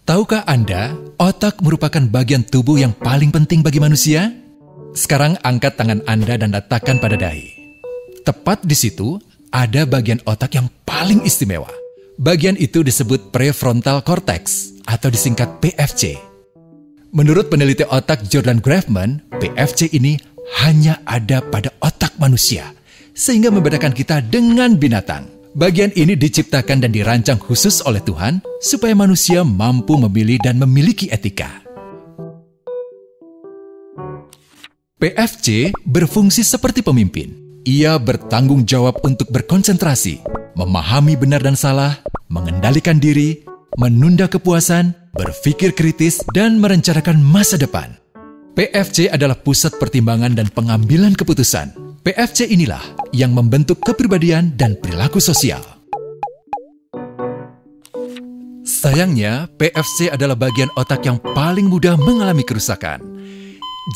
Tahukah Anda, otak merupakan bagian tubuh yang paling penting bagi manusia? Sekarang angkat tangan Anda dan letakkan pada dahi. Tepat di situ, ada bagian otak yang paling istimewa. Bagian itu disebut prefrontal cortex atau disingkat PFC. Menurut peneliti otak Jordan Grafman, PFC ini hanya ada pada otak manusia, sehingga membedakan kita dengan binatang. Bagian ini diciptakan dan dirancang khusus oleh Tuhan supaya manusia mampu memilih dan memiliki etika. PFC berfungsi seperti pemimpin. Ia bertanggung jawab untuk berkonsentrasi, memahami benar dan salah, mengendalikan diri, menunda kepuasan, berpikir kritis, dan merencanakan masa depan. PFC adalah pusat pertimbangan dan pengambilan keputusan. PFC inilah yang membentuk kepribadian dan perilaku sosial. Sayangnya, PFC adalah bagian otak yang paling mudah mengalami kerusakan.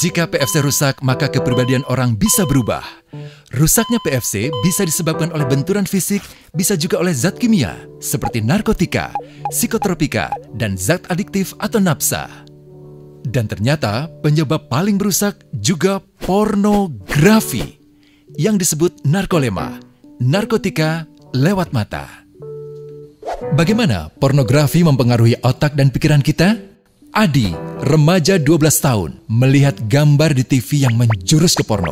Jika PFC rusak, maka kepribadian orang bisa berubah. Rusaknya PFC bisa disebabkan oleh benturan fisik, bisa juga oleh zat kimia, seperti narkotika, psikotropika, dan zat adiktif atau nafsa. Dan ternyata penyebab paling merusak juga pornografi, yang disebut narkolema, narkotika lewat mata. Bagaimana pornografi mempengaruhi otak dan pikiran kita? Adi, remaja 12 tahun, melihat gambar di TV yang menjurus ke porno.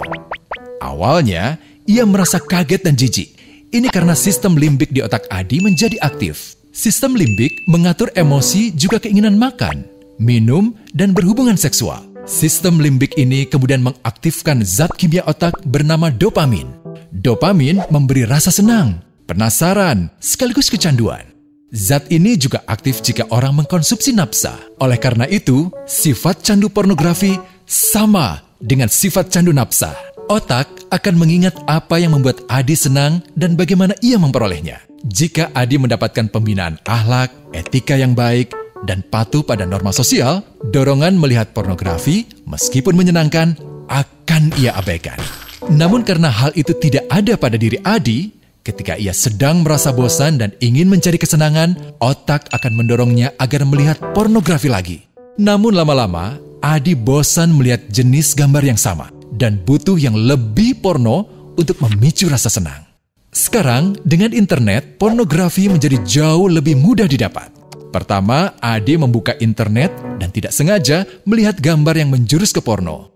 Awalnya, ia merasa kaget dan jijik. Ini karena sistem limbik di otak Adi menjadi aktif. Sistem limbik mengatur emosi juga keinginan makan, minum, dan berhubungan seksual. Sistem limbik ini kemudian mengaktifkan zat kimia otak bernama dopamin. Dopamin memberi rasa senang, penasaran, sekaligus kecanduan. Zat ini juga aktif jika orang mengkonsumsi nafsa. Oleh karena itu, sifat candu pornografi sama dengan sifat candu nafsa. Otak akan mengingat apa yang membuat Adi senang dan bagaimana ia memperolehnya. Jika Adi mendapatkan pembinaan akhlak, etika yang baik, dan patuh pada norma sosial, dorongan melihat pornografi, meskipun menyenangkan, akan ia abaikan. Namun karena hal itu tidak ada pada diri Adi, ketika ia sedang merasa bosan dan ingin mencari kesenangan, otak akan mendorongnya agar melihat pornografi lagi. Namun lama-lama, Adi bosan melihat jenis gambar yang sama dan butuh yang lebih porno untuk memicu rasa senang. Sekarang, dengan internet, pornografi menjadi jauh lebih mudah didapat. Pertama, Adi membuka internet dan tidak sengaja melihat gambar yang menjurus ke porno.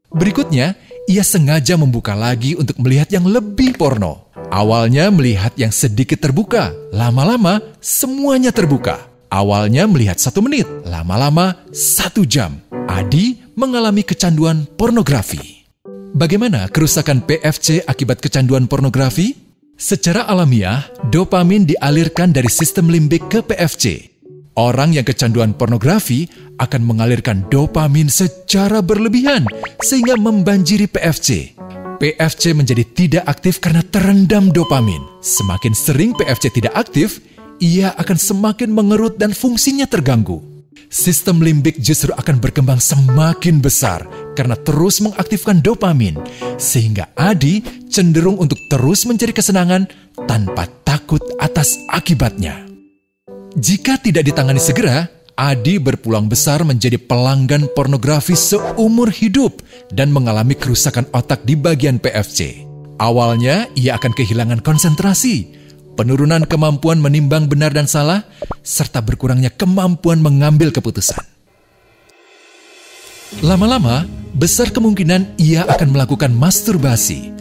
Berikutnya, ia sengaja membuka lagi untuk melihat yang lebih porno. Awalnya melihat yang sedikit terbuka, lama-lama semuanya terbuka. Awalnya melihat 1 menit, lama-lama 1 jam. Adi mengalami kecanduan pornografi. Bagaimana kerusakan PFC akibat kecanduan pornografi? Secara alamiah, dopamin dialirkan dari sistem limbik ke PFC. Orang yang kecanduan pornografi akan mengalirkan dopamin secara berlebihan sehingga membanjiri PFC. PFC menjadi tidak aktif karena terendam dopamin. Semakin sering PFC tidak aktif, ia akan semakin mengerut dan fungsinya terganggu. Sistem limbik justru akan berkembang semakin besar karena terus mengaktifkan dopamin, sehingga Adi cenderung untuk terus mencari kesenangan tanpa takut atas akibatnya. Jika tidak ditangani segera, Adi berpeluang besar menjadi pelanggan pornografi seumur hidup dan mengalami kerusakan otak di bagian PFC. Awalnya, ia akan kehilangan konsentrasi, penurunan kemampuan menimbang benar dan salah, serta berkurangnya kemampuan mengambil keputusan. Lama-lama, besar kemungkinan ia akan melakukan masturbasi,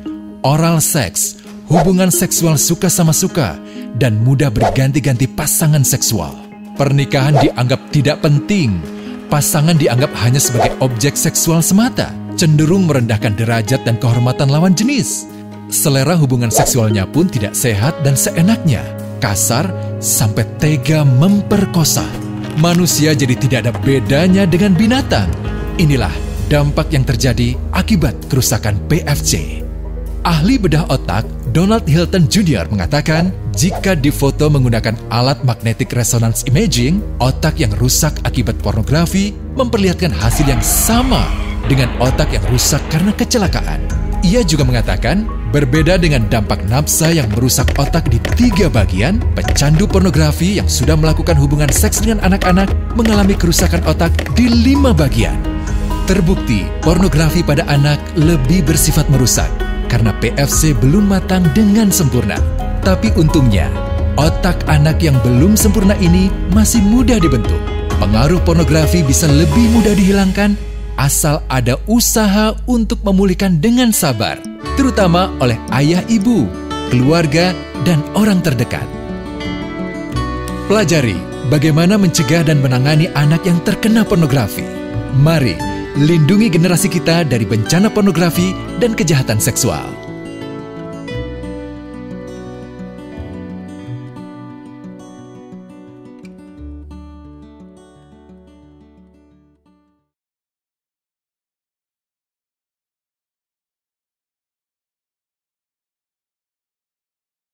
oral seks, hubungan seksual suka sama suka, dan mudah berganti-ganti pasangan seksual. Pernikahan dianggap tidak penting, pasangan dianggap hanya sebagai objek seksual semata, cenderung merendahkan derajat dan kehormatan lawan jenis. Selera hubungan seksualnya pun tidak sehat dan seenaknya, kasar sampai tega memperkosa. Manusia jadi tidak ada bedanya dengan binatang. Inilah dampak yang terjadi akibat kerusakan PFC. Ahli bedah otak Donald Hilton Jr. mengatakan, jika difoto menggunakan alat magnetic resonance imaging, otak yang rusak akibat pornografi memperlihatkan hasil yang sama dengan otak yang rusak karena kecelakaan. Ia juga mengatakan, berbeda dengan dampak nafsa yang merusak otak di 3 bagian, pecandu pornografi yang sudah melakukan hubungan seks dengan anak-anak mengalami kerusakan otak di 5 bagian. Terbukti, pornografi pada anak lebih bersifat merusak karena PFC belum matang dengan sempurna. Tapi untungnya, otak anak yang belum sempurna ini masih mudah dibentuk. Pengaruh pornografi bisa lebih mudah dihilangkan asal ada usaha untuk memulihkan dengan sabar, terutama oleh ayah ibu, keluarga, dan orang terdekat. Pelajari bagaimana mencegah dan menangani anak yang terkena pornografi. Mari lindungi generasi kita dari bencana pornografi dan kejahatan seksual.